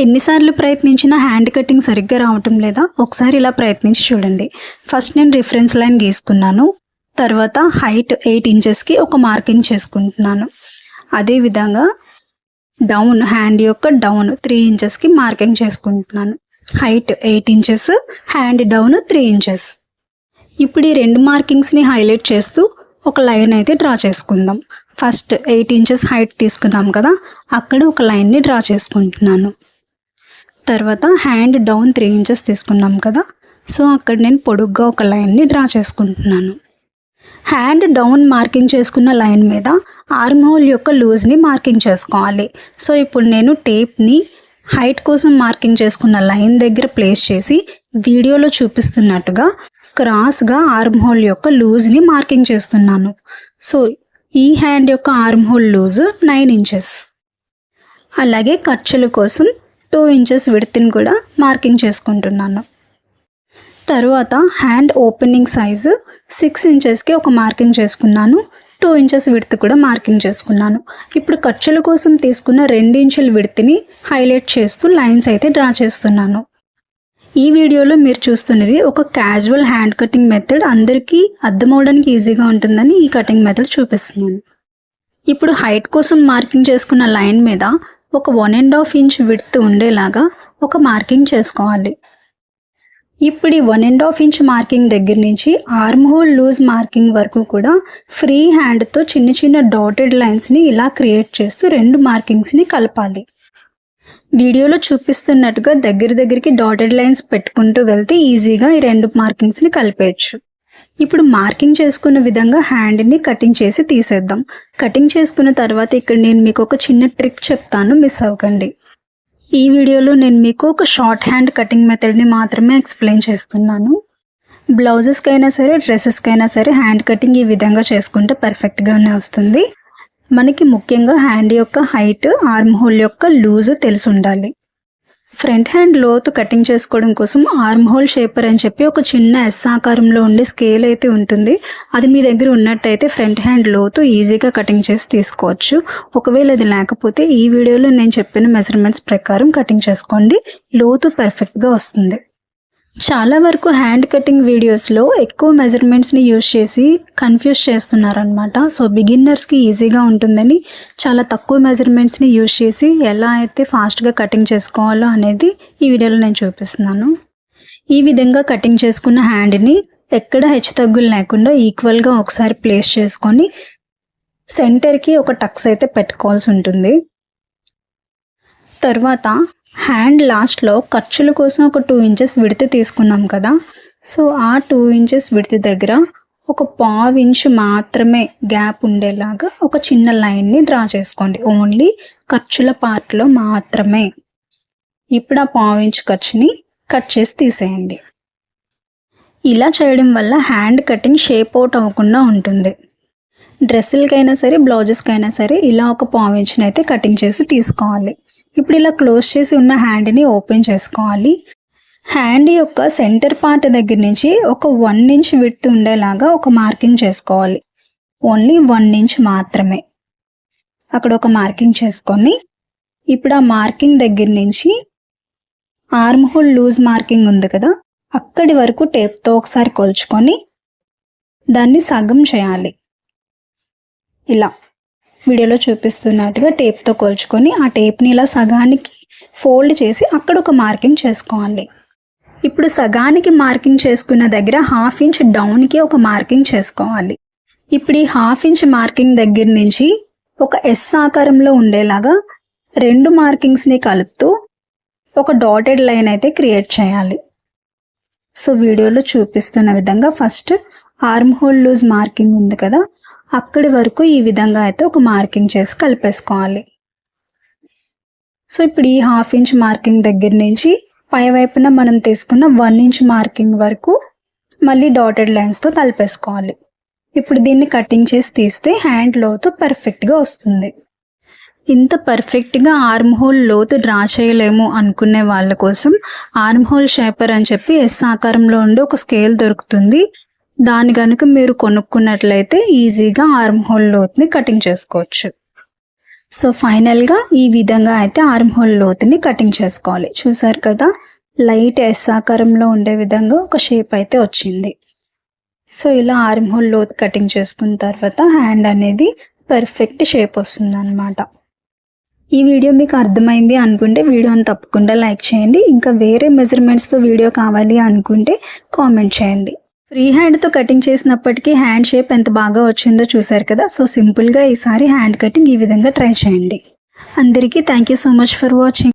ఎన్నిసార్లు ప్రయత్నించినా hand cutting సరిగ్గా రావటం లేదా? ఒకసారి ఇలా ప్రయత్నించి చూడండి. ఫస్ట్ నేను రిఫరెన్స్ లైన్ గీసుకున్నాను. తర్వాత హైట్ 8 ఇంచెస్కి ఒక మార్కింగ్ చేసుకుంటున్నాను. అదేవిధంగా డౌన్ హ్యాండ్ యొక్క డౌన్ 3 ఇంచెస్కి మార్కింగ్ చేసుకుంటున్నాను. Height 8 inches, hand down 3 inches. ఇప్పుడు ఈ రెండు మార్కింగ్స్ని హైలైట్ చేస్తూ ఒక లైన్ అయితే డ్రా చేసుకుందాం. ఫస్ట్ 8 ఇంచెస్ హైట్ తీసుకున్నాం కదా, అక్కడ ఒక లైన్ని డ్రా చేసుకుంటున్నాను. తర్వాత హ్యాండ్ డౌన్ 3 ఇంచెస్ తీసుకున్నాం కదా, సో అక్కడ నేను పొడుగ్గా ఒక లైన్ని డ్రా చేసుకుంటున్నాను. హ్యాండ్ డౌన్ మార్కింగ్ చేసుకున్న లైన్ మీద ఆర్మ్ హోల్ యొక్క లూజ్ని మార్కింగ్ చేసుకోవాలి. సో ఇప్పుడు నేను టేప్ని హైట్ కోసం మార్కింగ్ చేసుకున్న లైన్ దగ్గర ప్లేస్ చేసి వీడియోలో చూపిస్తున్నట్టుగా క్రాస్గా ఆర్మ్ హోల్ యొక్క లూజ్ని మార్కింగ్ చేస్తున్నాను. సో ఈ హ్యాండ్ యొక్క ఆర్మ్ హోల్ లూజ్ 9 ఇంచెస్. అలాగే ఖర్చుల కోసం 2 ఇంచెస్ విడ్త్ని కూడా మార్కింగ్ చేసుకుంటున్నాను. తర్వాత హ్యాండ్ ఓపెనింగ్ సైజు 6 ఇంచెస్కి ఒక మార్కింగ్ చేసుకున్నాను. 2 ఇంచెస్ విడ్త్ కూడా మార్కింగ్ చేసుకున్నాను. ఇప్పుడు ఖర్చుల కోసం తీసుకున్న 2 ఇంచుల విడ్త్ని హైలైట్ చేస్తూ లైన్స్ అయితే డ్రా చేస్తున్నాను. ఈ వీడియోలో మీరు చూస్తున్నది ఒక క్యాజువల్ హ్యాండ్ కటింగ్ మెథడ్. అందరికీ అర్థమవడానికి ఈజీగా ఉంటుందని ఈ కటింగ్ మెథడ్ చూపిస్తున్నాను. ఇప్పుడు హైట్ కోసం మార్కింగ్ చేసుకున్న లైన్ మీద ఒక 1.5 ఇంచ్ విడ్త్ ఉండేలాగా ఒక మార్కింగ్ చేసుకోవాలి. ఇప్పుడు ఈ 1.5 ఇంచ్ మార్కింగ్ దగ్గర నుంచి ఆర్మ్ హోల్ లూజ్ మార్కింగ్ వరకు కూడా ఫ్రీ హ్యాండ్తో చిన్న చిన్న డాటెడ్ లైన్స్ని ఇలా క్రియేట్ చేస్తూ 2 మార్కింగ్స్ని కలపాలి. వీడియోలో చూపిస్తున్నట్టుగా దగ్గరికి డాటెడ్ లైన్స్ పెట్టుకుంటూ వెళ్తే ఈజీగా ఈ 2 మార్కింగ్స్ని కలిపేయచ్చు. ఇప్పుడు మార్కింగ్ చేసుకున్న విధంగా హ్యాండ్ని కటింగ్ చేసి తీసేద్దాం. కటింగ్ చేసుకున్న తర్వాత ఇక్కడ నేను మీకు ఒక చిన్న ట్రిక్ చెప్తాను, మిస్ అవ్వకండి. ఈ వీడియోలో నేను మీకు ఒక షార్ట్ హ్యాండ్ కటింగ్ మెథడ్ని మాత్రమే ఎక్స్ప్లెయిన్ చేస్తున్నాను. బ్లౌజెస్కైనా సరే, డ్రెస్సెస్కైనా సరే హ్యాండ్ కటింగ్ ఈ విధంగా చేసుకుంటే పర్ఫెక్ట్గానే వస్తుంది. మనకి ముఖ్యంగా హ్యాండ్ యొక్క హైట్, ఆర్మ్ హోల్ యొక్క లూజ్ తెలిసి ఉండాలి. ఫ్రంట్ హ్యాండ్ లోతు కటింగ్ చేసుకోవడం కోసం ఆర్మ్ హోల్ షేపర్ అని చెప్పి ఒక చిన్న ఎస్ ఆకారంలో ఉండే స్కేల్ అయితే ఉంటుంది. అది మీ దగ్గర ఉన్నట్టయితే ఫ్రంట్ హ్యాండ్ లోతు ఈజీగా కటింగ్ చేసి తీసుకోవచ్చు. ఒకవేళ అది లేకపోతే ఈ వీడియోలో నేను చెప్పిన మెజర్మెంట్స్ ప్రకారం కటింగ్ చేసుకోండి, లోతు పర్ఫెక్ట్గా వస్తుంది. చాలా వరకు హ్యాండ్ కటింగ్ వీడియోస్లో ఎక్కువ మెజర్మెంట్స్ని యూజ్ చేసి కన్ఫ్యూజ్ చేస్తున్నారనమాట. సో బిగిన్నర్స్కి ఈజీగా ఉంటుందని చాలా తక్కువ మెజర్మెంట్స్ని యూజ్ చేసి ఎలా అయితే ఫాస్ట్గా కటింగ్ చేసుకోవాలో అనేది ఈ వీడియోలో నేను చూపిస్తున్నాను. ఈ విధంగా కటింగ్ చేసుకున్న హ్యాండ్ని ఎక్కడ హెచ్చుతగ్గులు లేకుండా ఈక్వల్గా ఒకసారి ప్లేస్ చేసుకొని సెంటర్కి ఒక టక్స్ అయితే పెట్టుకోవాల్సి ఉంటుంది. తర్వాత హ్యాండ్ లాస్ట్లో ఖర్చుల కోసం ఒక 2 ఇంచెస్ విడ్త్ తీసుకున్నాం కదా, సో ఆ 2 ఇంచెస్ విడ్త్ దగ్గర ఒక 1/2 ఇంచు మాత్రమే గ్యాప్ ఉండేలాగా ఒక చిన్న లైన్ని డ్రా చేసుకోండి. ఓన్లీ ఖర్చుల పార్ట్లో మాత్రమే. ఇప్పుడు ఆ 1/2 ఇంచు ఖర్చుని కట్ చేసి తీసేయండి. ఇలా చేయడం వల్ల హ్యాండ్ కటింగ్ షేప్ అవుట్ అవ్వకుండా ఉంటుంది. డ్రెస్సులకైనా సరే, బ్లౌజెస్కైనా సరే ఇలా ఒక 1/2 ఇంచుని అయితే కటింగ్ చేసి తీసుకోవాలి. ఇప్పుడు ఇలా క్లోజ్ చేసి ఉన్న హ్యాండ్ని ఓపెన్ చేసుకోవాలి. హ్యాండ్ యొక్క సెంటర్ పార్ట్ దగ్గర నుంచి ఒక 1 ఇంచ్ విడ్త్ ఉండేలాగా ఒక మార్కింగ్ చేసుకోవాలి. ఓన్లీ 1 ఇంచ్ మాత్రమే. అక్కడ ఒక మార్కింగ్ చేసుకొని ఇప్పుడు ఆ మార్కింగ్ దగ్గర నుంచి ఆర్మ్ హోల్ లూజ్ మార్కింగ్ ఉంది కదా, అక్కడి వరకు టేప్తో ఒకసారి కొలుచుకొని దాన్ని సగం చేయాలి. ఇలా వీడియోలో చూపిస్తున్నట్టుగా టేప్తో కొలుచుకొని ఆ టేప్ని ఇలా సగానికి ఫోల్డ్ చేసి అక్కడ ఒక మార్కింగ్ చేసుకోవాలి. ఇప్పుడు సగానికి మార్కింగ్ చేసుకున్న దగ్గర 1/2 ఇంచ్ డౌన్కి ఒక మార్కింగ్ చేసుకోవాలి. ఇప్పుడు ఈ 1/2 ఇంచ్ మార్కింగ్ దగ్గర నుంచి ఒక ఎస్ ఆకారంలో ఉండేలాగా 2 మార్కింగ్స్ని కలుపుతూ ఒక డాటెడ్ లైన్ అయితే క్రియేట్ చేయాలి. సో వీడియోలో చూపిస్తున్న విధంగా first armhole loose marking ఉంది కదా, అక్కడి వరకు ఈ విధంగా అయితే ఒక మార్కింగ్ చేసి కలిపేసుకోవాలి. సో ఇప్పుడు ఈ 1/2 ఇంచ్ మార్కింగ్ దగ్గర నుంచి పై వైపున మనం తీసుకున్న 1 ఇంచ్ మార్కింగ్ వరకు మళ్ళీ డాటెడ్ లైన్స్తో కలిపేసుకోవాలి. ఇప్పుడు దీన్ని కటింగ్ చేసి తీస్తే హ్యాండ్ లోతు పర్ఫెక్ట్గా వస్తుంది. ఇంత పర్ఫెక్ట్గా ఆర్మ్ హోల్ లోతు డ్రా చేయలేము అనుకునే వాళ్ళ కోసం ఆర్మ్ హోల్ షేపర్ అని చెప్పి ఎస్ ఆకారంలో ఉండే ఒక స్కేల్ దొరుకుతుంది. దాని కనుక మీరు కొనుక్కున్నట్లయితే ఈజీగా ఆర్మ్ హోల్ లోతుని కటింగ్ చేసుకోవచ్చు. సో ఫైనల్గా ఈ విధంగా అయితే ఆర్మ్ హోల్ లోతుని కటింగ్ చేసుకోవాలి. చూసారు కదా, లైట్ ఎస్ ఆకారంలో ఉండే విధంగా ఒక షేప్ అయితే వచ్చింది. సో ఇలా ఆర్మ్ హోల్ లోతు కటింగ్ చేసుకున్న తర్వాత హ్యాండ్ అనేది పర్ఫెక్ట్ షేప్ వస్తుంది అన్నమాట. ఈ వీడియో మీకు అర్థమైంది అనుకుంటే వీడియోని తప్పకుండా లైక్ చేయండి. ఇంకా వేరే మెజర్మెంట్స్తో వీడియో కావాలి అనుకుంటే కామెంట్ చేయండి. ఫ్రీ హ్యాండ్తో కటింగ్ చేసినప్పటికీ హ్యాండ్ షేప్ ఎంత బాగా వచ్చిందో చూసారు కదా. సో సింపుల్గా ఈసారి హ్యాండ్ కటింగ్ ఈ విధంగా ట్రై చేయండి. అందరికీ thank you so much for watching.